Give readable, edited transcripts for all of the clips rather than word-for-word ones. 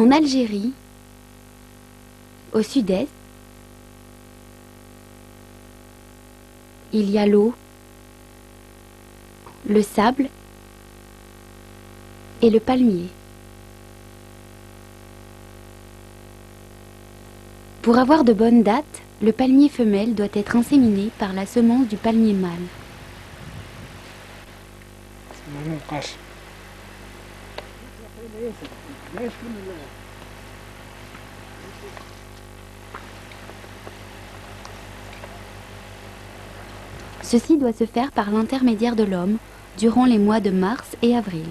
En Algérie, au sud-est, il y a l'eau, le sable et le palmier. Pour avoir de bonnes dates, le palmier femelle doit être inséminé par la semence du palmier mâle. Ceci doit se faire par l'intermédiaire de l'homme durant les mois de mars et avril.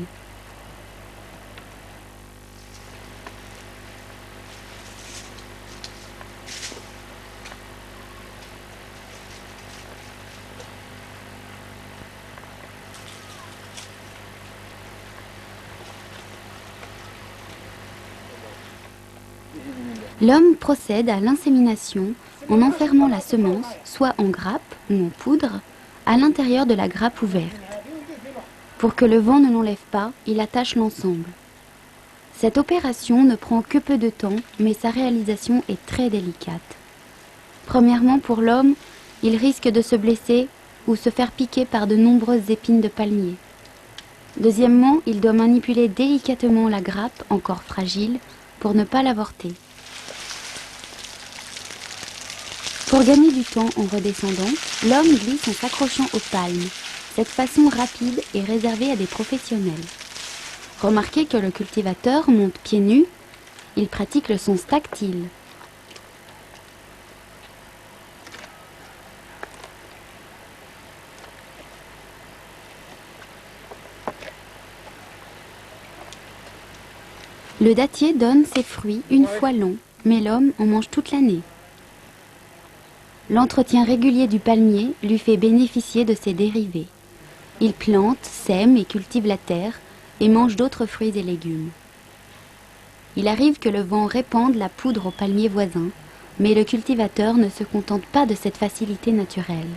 L'homme procède à l'insémination en enfermant la semence, soit en grappe ou en poudre, à l'intérieur de la grappe ouverte. Pour que le vent ne l'enlève pas, il attache l'ensemble. Cette opération ne prend que peu de temps, mais sa réalisation est très délicate. Premièrement, pour l'homme, il risque de se blesser ou se faire piquer par de nombreuses épines de palmier. Deuxièmement, il doit manipuler délicatement la grappe, encore fragile, pour ne pas l'avorter. Pour gagner du temps en redescendant, l'homme glisse en s'accrochant aux palmes. Cette façon rapide est réservée à des professionnels. Remarquez que le cultivateur monte pieds nus, il pratique le sens tactile. Le dattier donne ses fruits une fois l'an, mais l'homme en mange toute l'année. L'entretien régulier du palmier lui fait bénéficier de ses dérivés. Il plante, sème et cultive la terre et mange d'autres fruits et légumes. Il arrive que le vent répande la poudre aux palmiers voisins, mais le cultivateur ne se contente pas de cette facilité naturelle.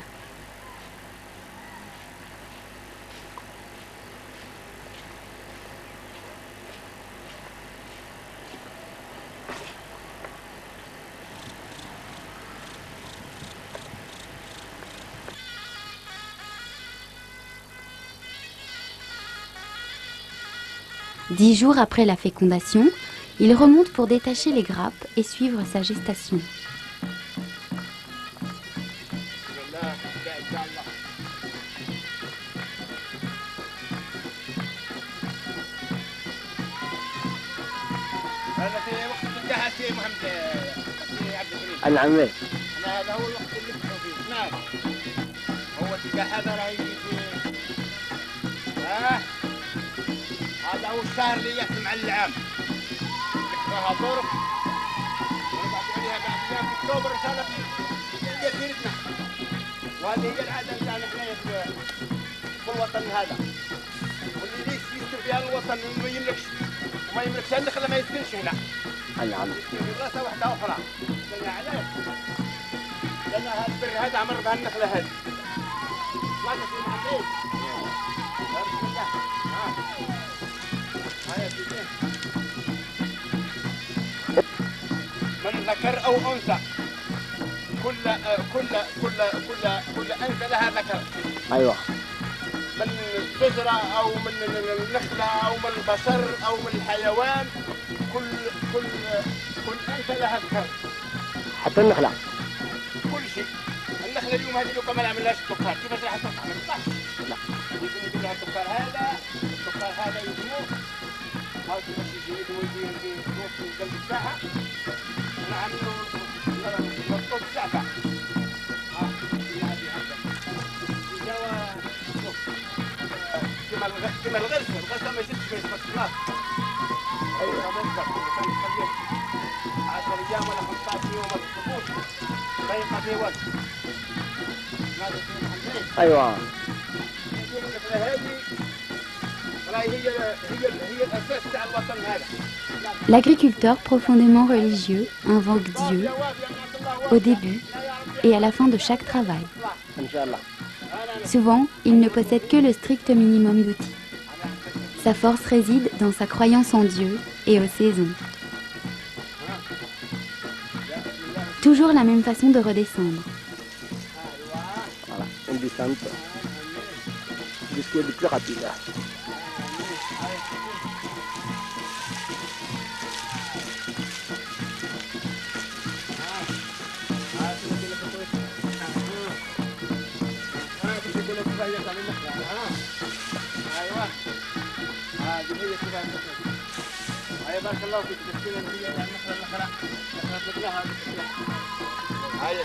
Dix jours après la fécondation, il remonte pour détacher les grappes et suivre sa gestation. هذا هو الشهر اللي يختم على العام. راها طرق ونبعث عليها بعد ايام في اكتوبر ان شاء الله هي سيرتنا. وهذه هي العاده نتاعنا حنايا في الوطن هذا. واللي ليش يسكن في هذا الوطن وما يملكش النخله ما يسكنش هنا. نعم. بلاصه واحده اخرى. قلنا علاش؟ لان هذا البر هذا عمر بها النخله هذه. ما تسمع عليه. بسم الله. من ذكر أو أنثى كل أنثى لها ذكر. أيوة. من الشجرة أو من النخلة أو من البشر أو من الحيوان كل أنثى لها ذكر. حتى النخلة. كل شيء. النخلة اليوم هذه لو كمان ما عملناش السكر كيفاش راح تطلع؟ ما تطلعش. لا. يمكن يجيب لها السكر هذا يدموه. هاو باش يجي يدوي في قلب الساحه نعملوا نحطوا الساحه كما الغرسه ما يزيدش في الصلاه. ايوه ما ينفع نخليه 10 ايام ولا 15 يوم ما تصبوش ما فيه وقت. ايوه L'agriculteur profondément religieux invoque Dieu au début et à la fin de chaque travail. Souvent, il ne possède que le strict minimum d'outils. Sa force réside dans sa croyance en Dieu et aux saisons. Toujours la même façon de redescendre. Voilà, on descend jusqu'au plus rapide. بارك الله فيك تسكينة هي النخلة النخلة نخلة هاي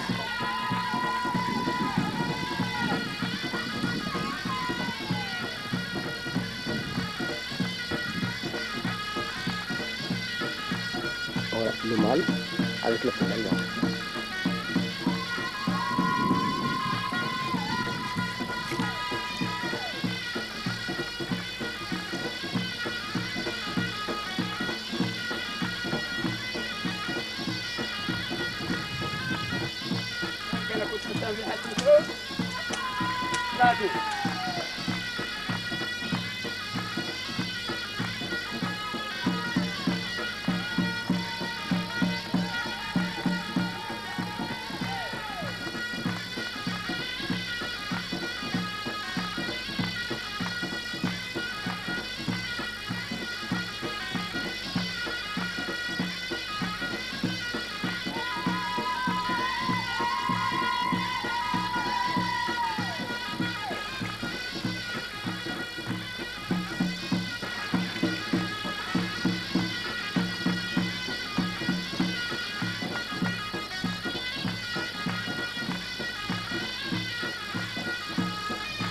Voilà, le mâle avec la femelle.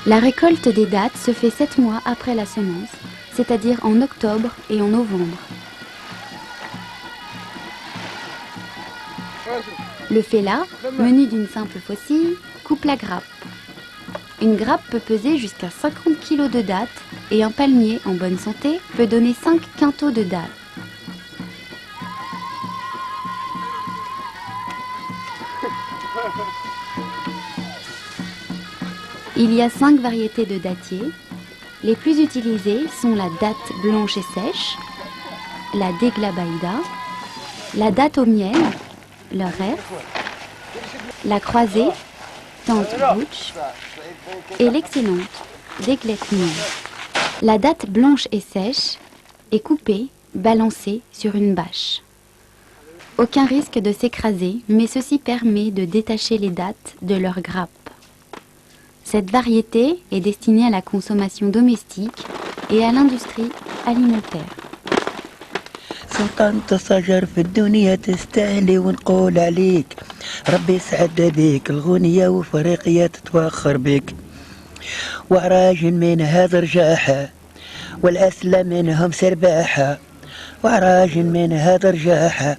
La récolte des dattes se fait 7 mois après la semence, c'est-à-dire en octobre et en novembre. Le fella, menu d'une simple faucille, coupe la grappe. Une grappe peut peser jusqu'à 50 kg de dattes et un palmier en bonne santé peut donner 5 quintaux de dattes. Il y a 5 variétés de dattiers. Les plus utilisées sont la date blanche et sèche, la déglabaïda, la date au miel, le ref, la croisée, tante bouche, et l'excellente déglette noire. La date blanche et sèche est coupée, balancée sur une bâche. Aucun risque de s'écraser, mais ceci permet de détacher les dattes de leur grappe. Cette variété est destinée à la consommation domestique et à l'industrie alimentaire. سلطنة الشجر في الدنيا تستاهلي ونقول عليك ربي يسعد بيك الغنية وفريقية تتفخر بك وعراجل من هذا رجاحة والأسلم منهم سرباحة وعراجل من هذا رجاحة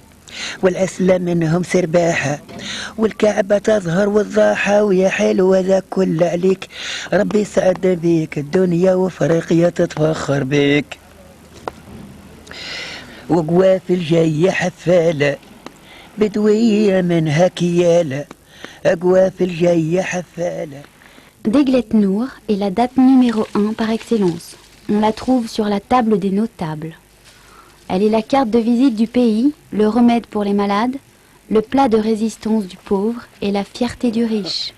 والأسلم منهم سرباحة والكعبة تظهر والضاحة ويا حلو هذا كل عليك ربي يسعد بيك الدنيا وفريقية تتفخر بيك وقوافل جاية حفالة بدوية منها كيالة قوافل جاية حفالة. Déglette Nour est la date numéro 1 par excellence. On la trouve sur la table des notables. Elle est la carte de visite du pays, le remède pour les malades, le plat de résistance du pauvre et la fierté du riche.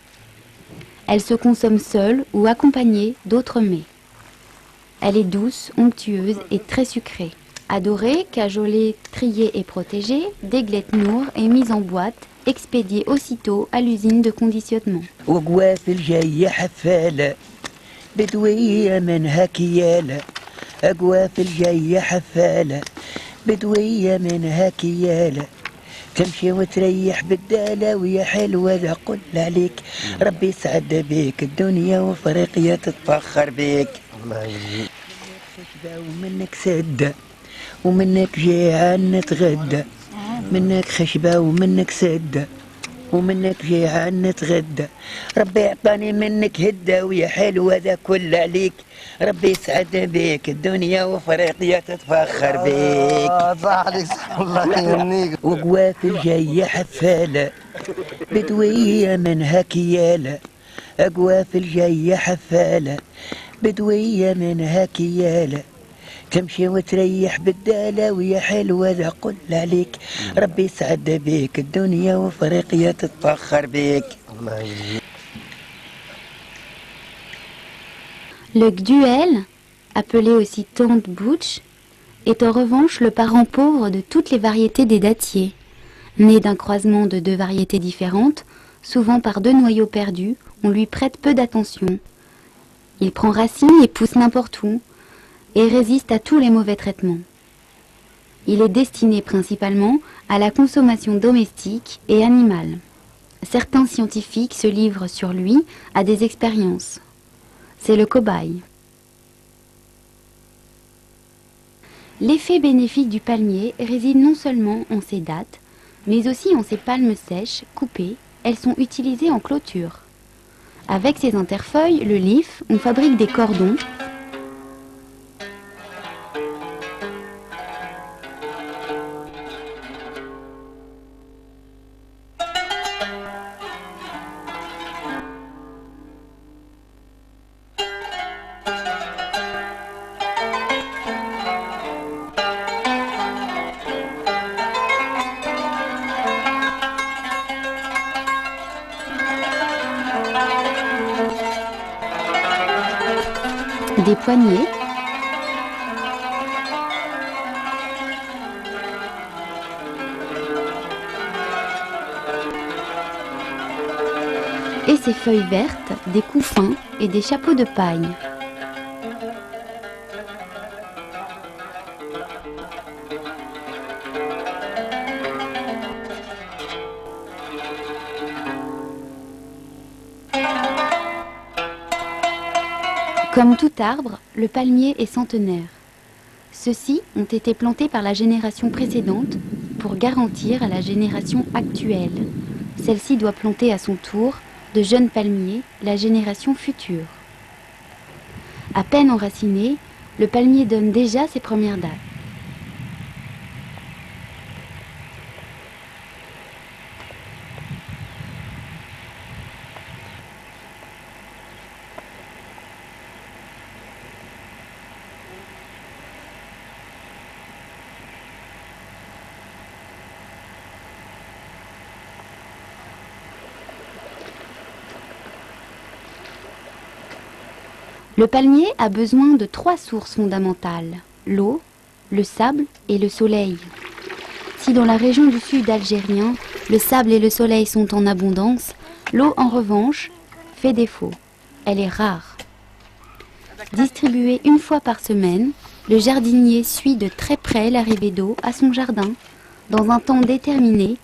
Elle se consomme seule ou accompagnée d'autres mets. Elle est douce, onctueuse et très sucrée. Adorée, cajolée, triée et protégée, Déglette Nour est mise en boîte, expédiée aussitôt à l'usine de conditionnement. وقوافل جاية حفالة بدوية منها كيالة قوافل جاية حفالة بدوية منها كيالة تمشي وتريح بالدالة ويا حلوة ذا قل عليك ربي يسعد بيك الدنيا وفريقية تتفخر بيك خشبة ومنك سدة ومنك جيعان نتغدى منك خشبة ومنك سدة ومنك جيعان نتغدى ربي يعطاني منك هدة ويا حلوة ذا كل عليك ربي يسعد بيك الدنيا وفريقية تتفخر بيك صح عليك صح الله يهنيك. وقوافل جاية حفالة بدوية منها كيالة قوافل جاية حفالة بدوية منها كيالة تمشي وتريح بالدالة ويا حلوة ذا قل عليك ربي يسعد بيك الدنيا وفريقيا تتفخر بيك. Le gduel, appelé aussi tante bouche, est en revanche le parent pauvre de toutes les variétés des dattiers. Né d'un croisement de deux variétés différentes, souvent par deux noyaux perdus, on lui prête peu d'attention. Il prend racine et pousse n'importe où, et résiste à tous les mauvais traitements. Il est destiné principalement à la consommation domestique et animale. Certains scientifiques se livrent sur lui à des expériences. C'est le cobaye. L'effet bénéfique du palmier réside non seulement en ses dattes, mais aussi en ses palmes sèches, coupées. Elles sont utilisées en clôture. Avec ses interfeuilles, le lif, on fabrique des cordons. Des poignées, et ses feuilles vertes, des couffins et des chapeaux de paille. Comme tout arbre, le palmier est centenaire. Ceux-ci ont été plantés par la génération précédente pour garantir à la génération actuelle. Celle-ci doit planter à son tour de jeunes palmiers, la génération future. À peine enraciné, le palmier donne déjà ses premières dates. Le palmier a besoin de 3 sources fondamentales, l'eau, le sable et le soleil. Si dans la région du sud algérien, le sable et le soleil sont en abondance, l'eau en revanche fait défaut. Elle est rare. Distribuée une fois par semaine, le jardinier suit de très près l'arrivée d'eau à son jardin. Dans un temps déterminé,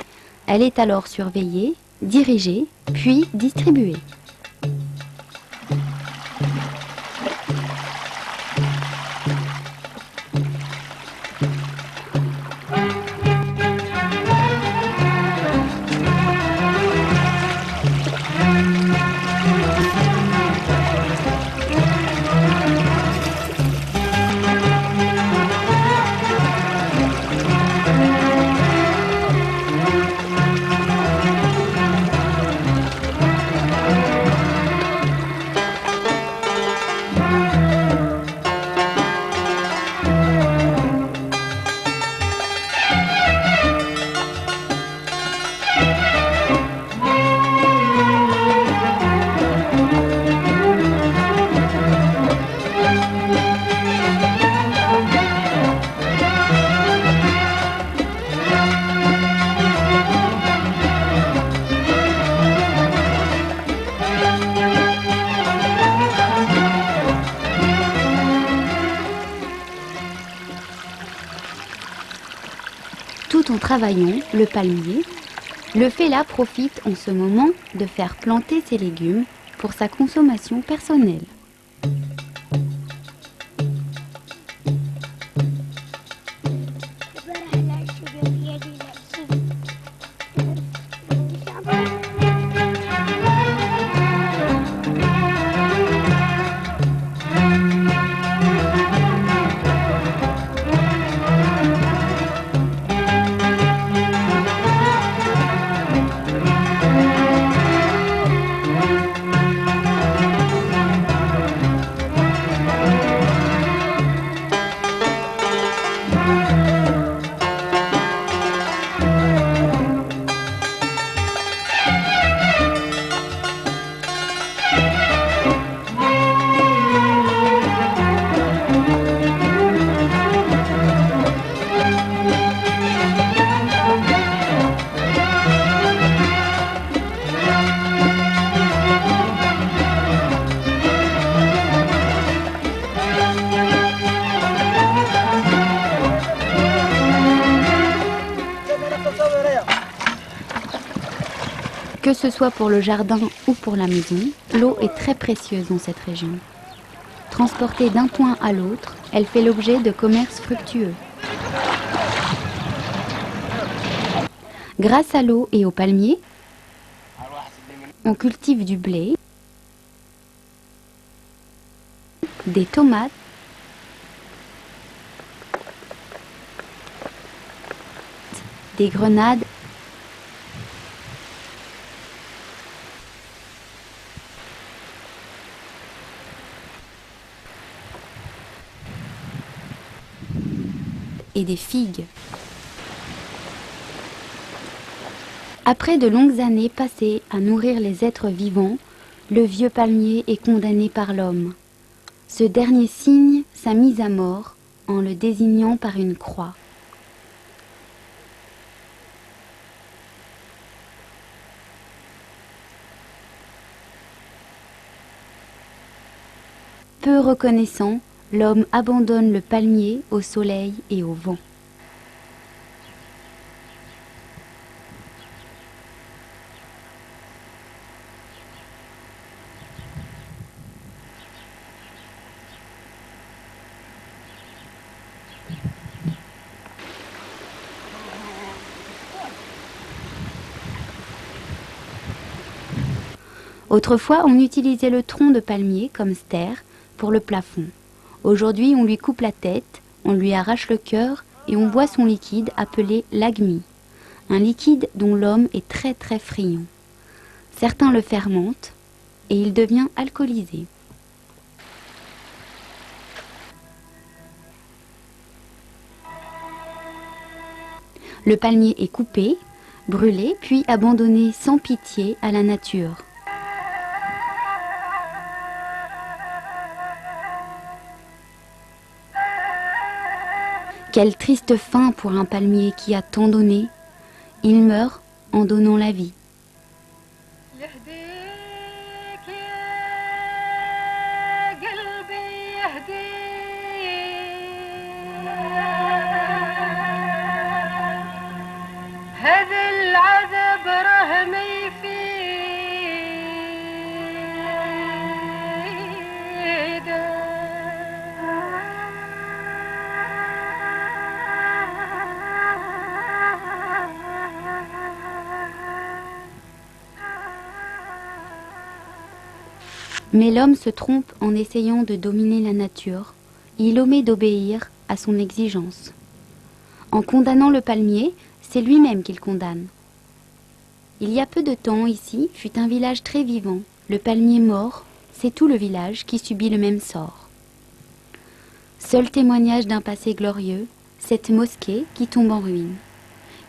elle est alors surveillée, dirigée, puis distribuée. Tout en travaillant le palmier, le fellah profite en ce moment de faire planter ses légumes pour sa consommation personnelle. Que ce soit pour le jardin ou pour la maison, l'eau est très précieuse dans cette région. Transportée d'un point à l'autre, elle fait l'objet de commerces fructueux. Grâce à l'eau et aux palmiers, on cultive du blé, des tomates, des grenades, et des figues. Après de longues années passées à nourrir les êtres vivants, le vieux palmier est condamné par l'homme. Ce dernier signe sa mise à mort en le désignant par une croix. Peu reconnaissant, l'homme abandonne le palmier au soleil et au vent. Autrefois, on utilisait le tronc de palmier comme stère pour le plafond. Aujourd'hui, on lui coupe la tête, on lui arrache le cœur et on boit son liquide appelé l'agmi, un liquide dont l'homme est très très friand. Certains le fermentent et il devient alcoolisé. Le palmier est coupé, brûlé, puis abandonné sans pitié à la nature. Quelle triste fin pour un palmier qui a tant donné. Il meurt en donnant la vie. Mais l'homme se trompe en essayant de dominer la nature. Il omet d'obéir à son exigence. En condamnant le palmier, c'est lui-même qu'il condamne. Il y a peu de temps, ici, fut un village très vivant. Le palmier mort, c'est tout le village qui subit le même sort. Seul témoignage d'un passé glorieux, cette mosquée qui tombe en ruine.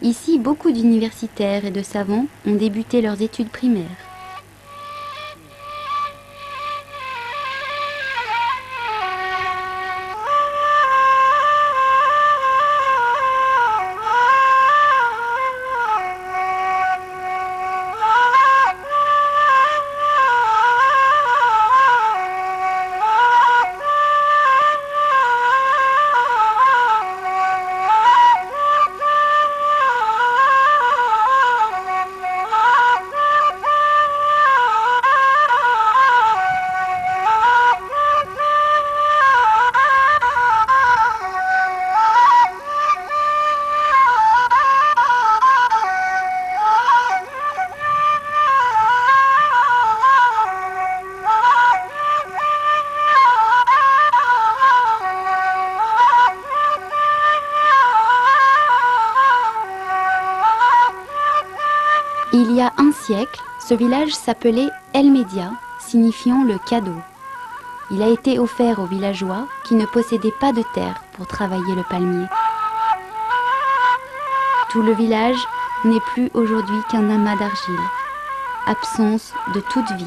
Ici, beaucoup d'universitaires et de savants ont débuté leurs études primaires. Il y a un siècle, ce village s'appelait El Media, signifiant le cadeau. Il a été offert aux villageois qui ne possédaient pas de terre pour travailler le palmier. Tout le village n'est plus aujourd'hui qu'un amas d'argile, absence de toute vie.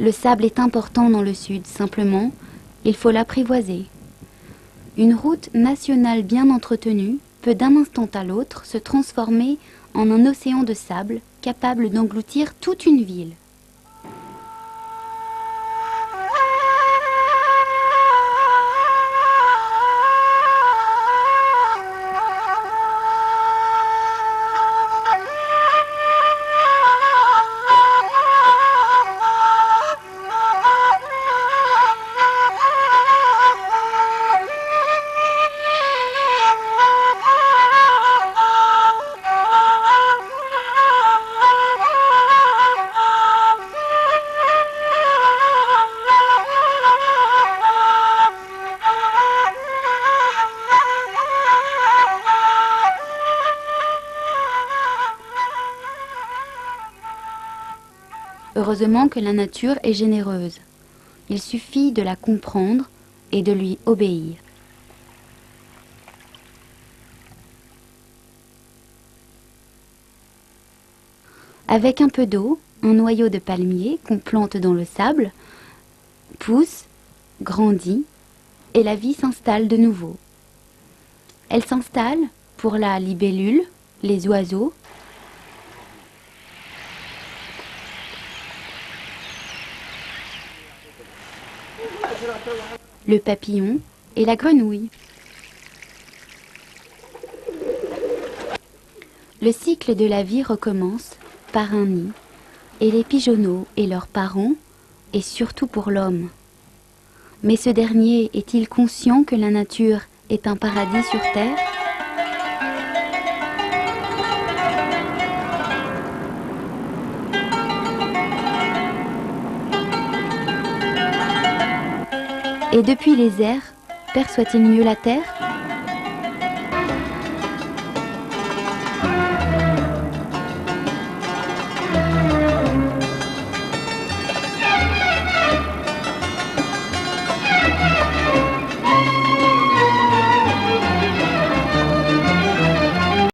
Le sable est important dans le sud, simplement, il faut l'apprivoiser. Une route nationale bien entretenue peut d'un instant à l'autre se transformer en un océan de sable capable d'engloutir toute une ville. Heureusement que la nature est généreuse. Il suffit de la comprendre et de lui obéir. Avec un peu d'eau, un noyau de palmier qu'on plante dans le sable pousse, grandit et la vie s'installe de nouveau. Elle s'installe pour la libellule, les oiseaux, le papillon et la grenouille. Le cycle de la vie recommence par un nid, et les pigeonneaux et leurs parents, et surtout pour l'homme. Mais ce dernier est-il conscient que la nature est un paradis sur terre ? Et depuis les airs, perçoit-il mieux la terre ?